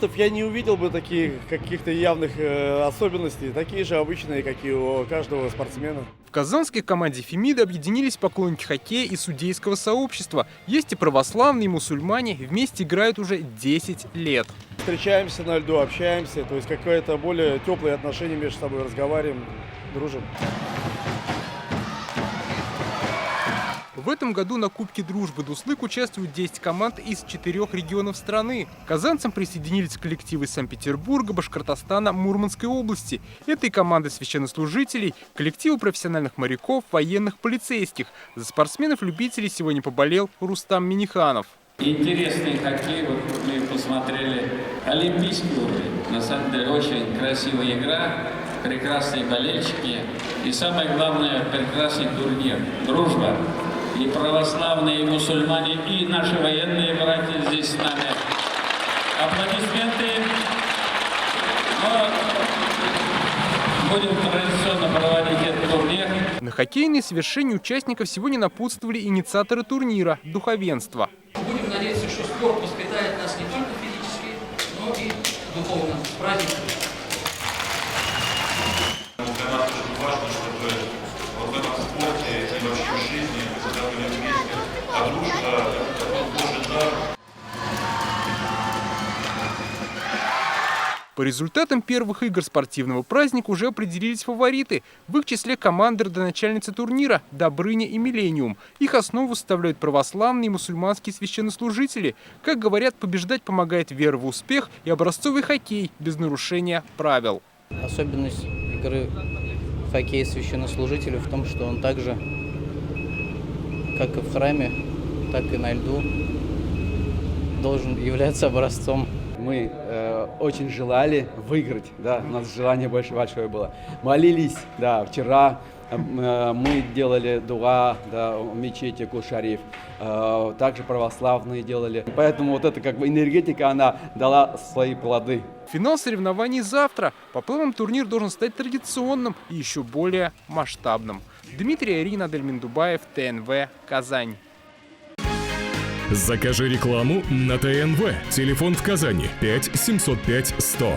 футболистов я не увидел бы таких каких-то явных особенностей, такие же обычные, как и у каждого спортсмена. В казанской команде «Фемида» объединились поклонники хоккея и судейского сообщества. Есть и православные, и мусульмане. Вместе играют уже 10 лет. Встречаемся на льду, общаемся, то есть какое-то более теплые отношения между собой, разговариваем, дружим. В этом году на Кубке дружбы «Дуслык» участвуют 10 команд из 4 регионов страны. К казанцам присоединились коллективы из Санкт-Петербурга, Башкортостана, Мурманской области. Это и команды священнослужителей, коллективы профессиональных моряков, военных, полицейских. За спортсменов-любителей сегодня поболел Рустам Миниханов. Интересный хоккей, вот мы посмотрели, олимпийский уровень. На самом деле очень красивая игра, прекрасные болельщики и самое главное, прекрасный турнир. Дружба. И православные, и мусульмане, и наши военные братья здесь с нами. Аплодисменты. Будем традиционно проводить этот турнир. На хоккейные совершения участников сегодня напутствовали инициаторы турнира – духовенство. Будем надеяться, что спорт воспитает нас не только физически, но и духовно. С праздником! Для нас очень важно, чтобы вот в этом спорте и вообще в жизни всегда были вместе. А дружба – это Божий дар. По результатам первых игр спортивного праздника уже определились фавориты. В их числе команды родоначальницы турнира «Добрыня» и «Миллениум». Их основу составляют православные и мусульманские священнослужители. Как говорят, побеждать помогает вера в успех и образцовый хоккей без нарушения правил. Особенность игры в хоккей священнослужителя в том, что он также, как и в храме, так и на льду, должен являться образцом. Мы очень желали выиграть, да, у нас желание большое было. Молились, да, вчера мы делали дуа, да, в мечети Кул-Шариф, также православные делали. Поэтому вот эта как бы энергетика, она дала свои плоды. Финал соревнований завтра. По планам турнир должен стать традиционным и еще более масштабным. Дмитрий Арина, Адельмин Дубаев, ТНВ, Казань. Закажи рекламу на ТНВ. Телефон в Казани 5 705 100.